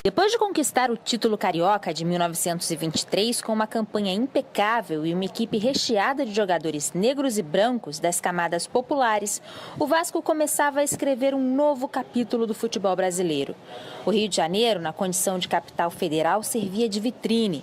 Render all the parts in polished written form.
Depois de conquistar o título carioca de 1923 com uma campanha impecável e uma equipe recheada de jogadores negros e brancos das camadas populares, o Vasco começava a escrever um novo capítulo do futebol brasileiro. O Rio de Janeiro, na condição de capital federal, servia de vitrine.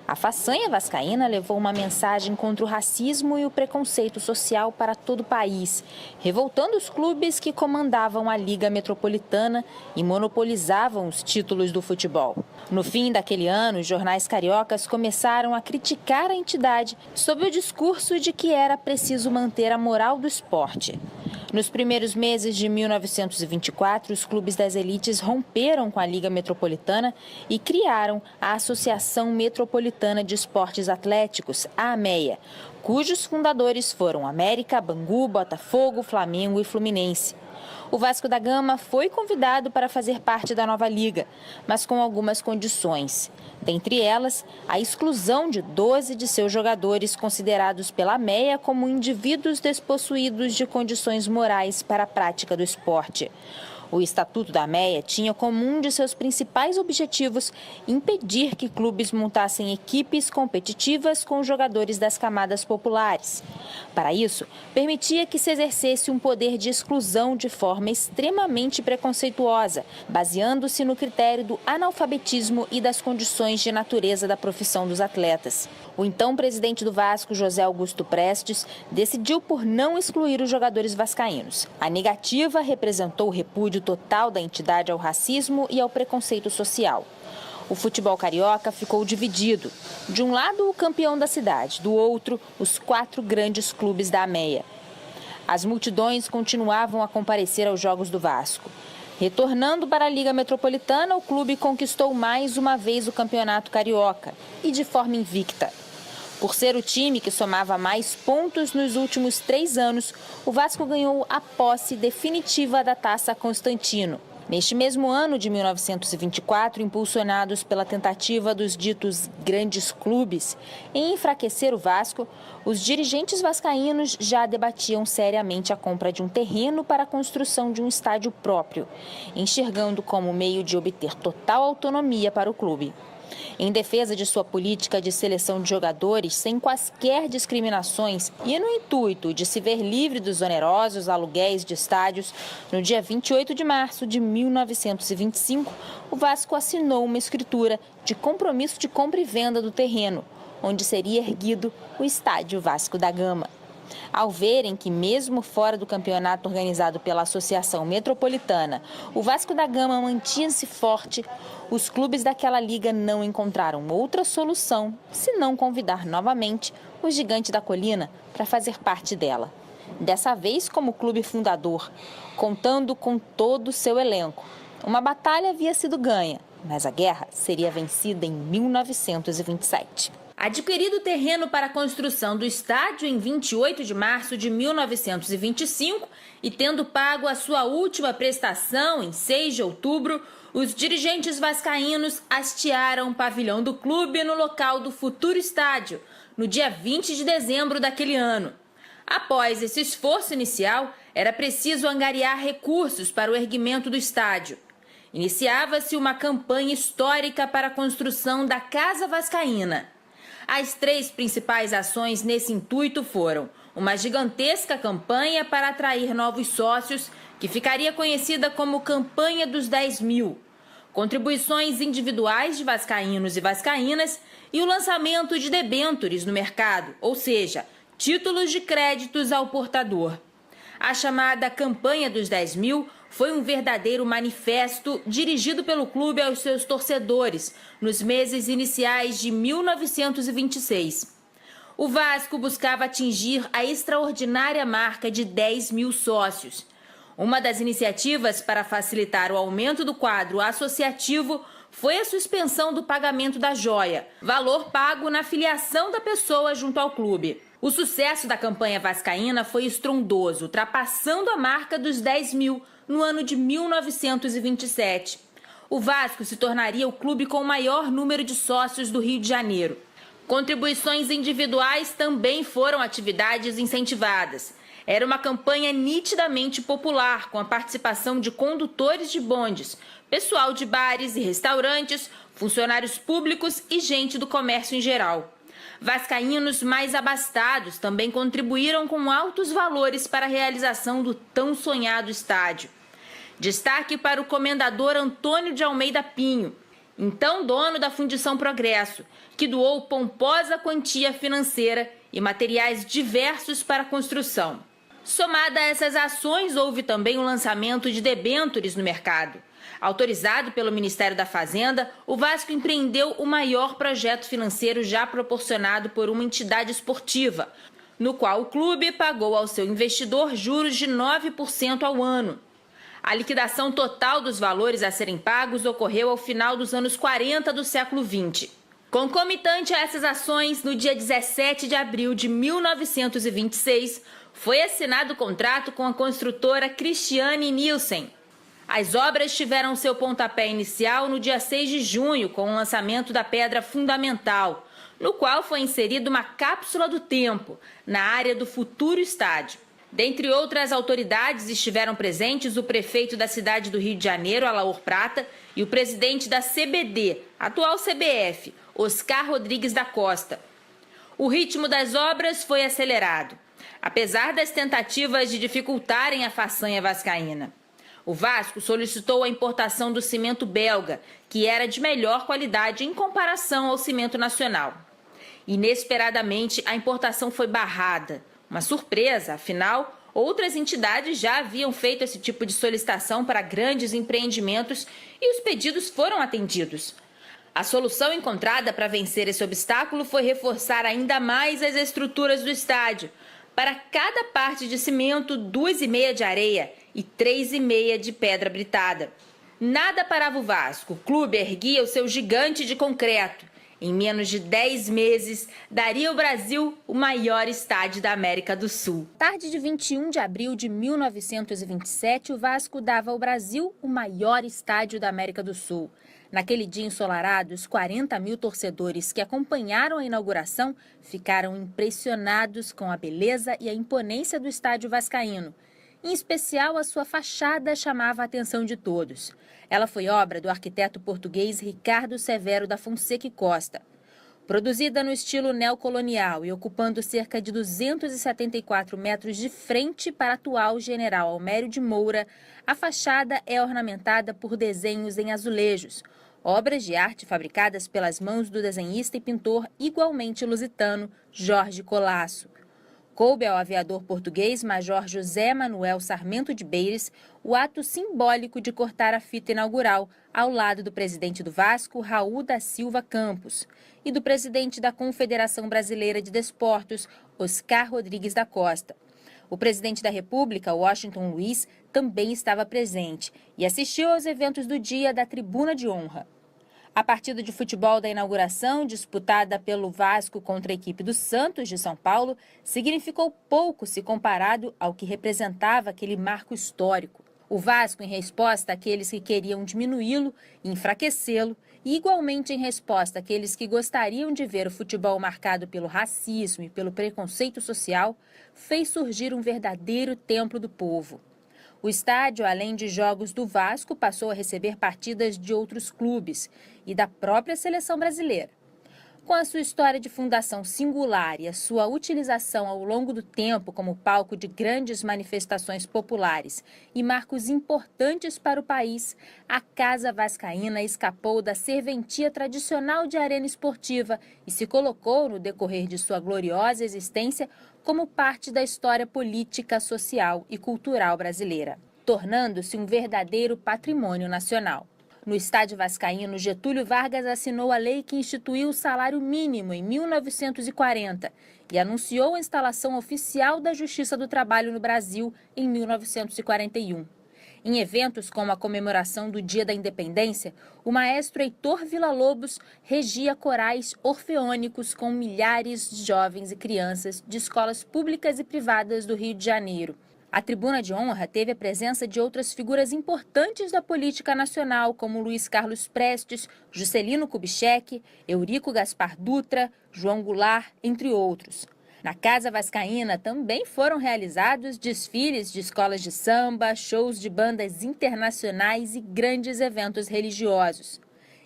A façanha vascaína levou uma mensagem contra o racismo e o preconceito social para todo o país, revoltando os clubes que comandavam a Liga Metropolitana e monopolizavam os títulos do futebol. No fim daquele ano, os jornais cariocas começaram a criticar a entidade sob o discurso de que era preciso manter a moral do esporte. Nos primeiros meses de 1924, os clubes das elites romperam com a Liga Metropolitana e criaram a Associação Metropolitana de Esportes Atléticos, a AMEA, cujos fundadores foram América, Bangu, Botafogo, Flamengo e Fluminense. O Vasco da Gama foi convidado para fazer parte da nova liga, mas com algumas condições. Dentre elas, a exclusão de 12 de seus jogadores considerados pela AMEA como indivíduos despossuídos de condições morais para a prática do esporte. O Estatuto da AMEA tinha como um de seus principais objetivos impedir que clubes montassem equipes competitivas com jogadores das camadas populares. Para isso, permitia que se exercesse um poder de exclusão de forma extremamente preconceituosa, baseando-se no critério do analfabetismo e das condições de natureza da profissão dos atletas. O então presidente do Vasco, José Augusto Prestes, decidiu por não excluir os jogadores vascaínos. A negativa representou o repúdio total da entidade ao racismo e ao preconceito social. O futebol carioca ficou dividido. De um lado, o campeão da cidade, do outro, os 4 grandes clubes da AMEA. As multidões continuavam a comparecer aos jogos do Vasco. Retornando para a Liga Metropolitana, o clube conquistou mais uma vez o campeonato carioca, e de forma invicta. Por ser o time que somava mais pontos nos últimos 3 anos, o Vasco ganhou a posse definitiva da Taça Constantino. Neste mesmo ano de 1924, impulsionados pela tentativa dos ditos grandes clubes em enfraquecer o Vasco, os dirigentes vascaínos já debatiam seriamente a compra de um terreno para a construção de um estádio próprio, enxergando como meio de obter total autonomia para o clube. Em defesa de sua política de seleção de jogadores sem quaisquer discriminações e no intuito de se ver livre dos onerosos aluguéis de estádios, no dia 28 de março de 1925, o Vasco assinou uma escritura de compromisso de compra e venda do terreno, onde seria erguido o Estádio Vasco da Gama. Ao verem que, mesmo fora do campeonato organizado pela Associação Metropolitana, o Vasco da Gama mantinha-se forte, os clubes daquela liga não encontraram outra solução senão convidar novamente o Gigante da Colina para fazer parte dela. Dessa vez como clube fundador, contando com todo o seu elenco. Uma batalha havia sido ganha, mas a guerra seria vencida em 1927. Adquirido o terreno para a construção do estádio em 28 de março de 1925 e tendo pago a sua última prestação em 6 de outubro, os dirigentes vascaínos hastearam o pavilhão do clube no local do futuro estádio, no dia 20 de dezembro daquele ano. Após esse esforço inicial, era preciso angariar recursos para o erguimento do estádio. Iniciava-se uma campanha histórica para a construção da Casa Vascaína. As 3 principais ações nesse intuito foram uma gigantesca campanha para atrair novos sócios, que ficaria conhecida como Campanha dos 10 mil, contribuições individuais de vascaínos e vascaínas e o lançamento de debêntures no mercado, ou seja, títulos de créditos ao portador. A chamada Campanha dos 10 mil foi um verdadeiro manifesto dirigido pelo clube aos seus torcedores nos meses iniciais de 1926. O Vasco buscava atingir a extraordinária marca de 10 mil sócios. Uma das iniciativas para facilitar o aumento do quadro associativo foi a suspensão do pagamento da joia, valor pago na filiação da pessoa junto ao clube. O sucesso da campanha vascaína foi estrondoso, ultrapassando a marca dos 10 mil no ano de 1927. O Vasco se tornaria o clube com o maior número de sócios do Rio de Janeiro. Contribuições individuais também foram atividades incentivadas. Era uma campanha nitidamente popular, com a participação de condutores de bondes, pessoal de bares e restaurantes, funcionários públicos e gente do comércio em geral. Vascaínos mais abastados também contribuíram com altos valores para a realização do tão sonhado estádio. Destaque para o comendador Antônio de Almeida Pinho, então dono da Fundição Progresso, que doou pomposa quantia financeira e materiais diversos para a construção. Somada a essas ações, houve também o lançamento de debêntures no mercado. Autorizado pelo Ministério da Fazenda, o Vasco empreendeu o maior projeto financeiro já proporcionado por uma entidade esportiva, no qual o clube pagou ao seu investidor juros de 9% ao ano. A liquidação total dos valores a serem pagos ocorreu ao final dos anos 40 do século XX. Concomitante a essas ações, no dia 17 de abril de 1926, foi assinado o contrato com a construtora Christiane Nielsen. As obras tiveram seu pontapé inicial no dia 6 de junho, com o lançamento da pedra fundamental, no qual foi inserida uma cápsula do tempo, na área do futuro estádio. Dentre outras autoridades, estiveram presentes o prefeito da cidade do Rio de Janeiro, Alaor Prata, e o presidente da CBD, atual CBF, Oscar Rodrigues da Costa. O ritmo das obras foi acelerado, apesar das tentativas de dificultarem a façanha vascaína. O Vasco solicitou a importação do cimento belga, que era de melhor qualidade em comparação ao cimento nacional. Inesperadamente, a importação foi barrada. Uma surpresa, afinal, outras entidades já haviam feito esse tipo de solicitação para grandes empreendimentos e os pedidos foram atendidos. A solução encontrada para vencer esse obstáculo foi reforçar ainda mais as estruturas do estádio. Para cada parte de cimento, 2,5 de areia e 3,5 de pedra britada. Nada parava o Vasco. O clube erguia o seu gigante de concreto. Em menos de 10 meses, daria ao Brasil o maior estádio da América do Sul. Tarde de 21 de abril de 1927, o Vasco dava ao Brasil o maior estádio da América do Sul. Naquele dia ensolarado, os 40 mil torcedores que acompanharam a inauguração ficaram impressionados com a beleza e a imponência do estádio vascaíno. Em especial, a sua fachada chamava a atenção de todos. Ela foi obra do arquiteto português Ricardo Severo da Fonseca e Costa. Produzida no estilo neocolonial e ocupando cerca de 274 metros de frente para a atual General Almério de Moura, a fachada é ornamentada por desenhos em azulejos, obras de arte fabricadas pelas mãos do desenhista e pintor igualmente lusitano Jorge Colasso. Coube ao aviador português Major José Manuel Sarmento de Beires o ato simbólico de cortar a fita inaugural ao lado do presidente do Vasco, Raul da Silva Campos, e do presidente da Confederação Brasileira de Desportos, Oscar Rodrigues da Costa. O presidente da República, Washington Luiz, também estava presente e assistiu aos eventos do dia da Tribuna de Honra. A partida de futebol da inauguração, disputada pelo Vasco contra a equipe do Santos de São Paulo, significou pouco se comparado ao que representava aquele marco histórico. O Vasco, em resposta àqueles que queriam diminuí-lo e enfraquecê-lo, e igualmente em resposta àqueles que gostariam de ver o futebol marcado pelo racismo e pelo preconceito social, fez surgir um verdadeiro templo do povo. O estádio, além de jogos do Vasco, passou a receber partidas de outros clubes e da própria seleção brasileira. Com a sua história de fundação singular e a sua utilização ao longo do tempo como palco de grandes manifestações populares e marcos importantes para o país, a Casa Vascaína escapou da serventia tradicional de arena esportiva e se colocou, no decorrer de sua gloriosa existência, como parte da história política, social e cultural brasileira, tornando-se um verdadeiro patrimônio nacional. No estádio vascaíno, Getúlio Vargas assinou a lei que instituiu o salário mínimo em 1940 e anunciou a instalação oficial da Justiça do Trabalho no Brasil em 1941. Em eventos como a comemoração do Dia da Independência, o maestro Heitor Villa-Lobos regia corais orfeônicos com milhares de jovens e crianças de escolas públicas e privadas do Rio de Janeiro. A Tribuna de Honra teve a presença de outras figuras importantes da política nacional, como Luiz Carlos Prestes, Juscelino Kubitschek, Eurico Gaspar Dutra, João Goulart, entre outros. Na Casa Vascaína também foram realizados desfiles de escolas de samba, shows de bandas internacionais e grandes eventos religiosos.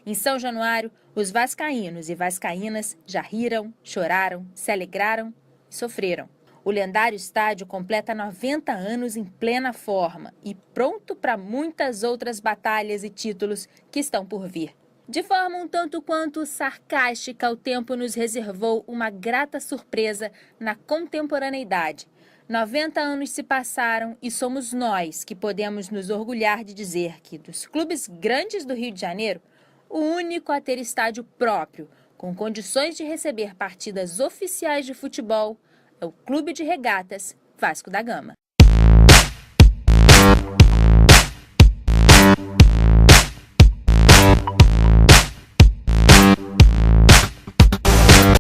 Em São Januário, os vascaínos e vascaínas já riram, choraram, se alegraram e sofreram. O lendário estádio completa 90 anos em plena forma e pronto para muitas outras batalhas e títulos que estão por vir. De forma um tanto quanto sarcástica, o tempo nos reservou uma grata surpresa na contemporaneidade. 90 anos se passaram e somos nós que podemos nos orgulhar de dizer que, dos clubes grandes do Rio de Janeiro, o único a ter estádio próprio, com condições de receber partidas oficiais de futebol, é o Clube de Regatas Vasco da Gama.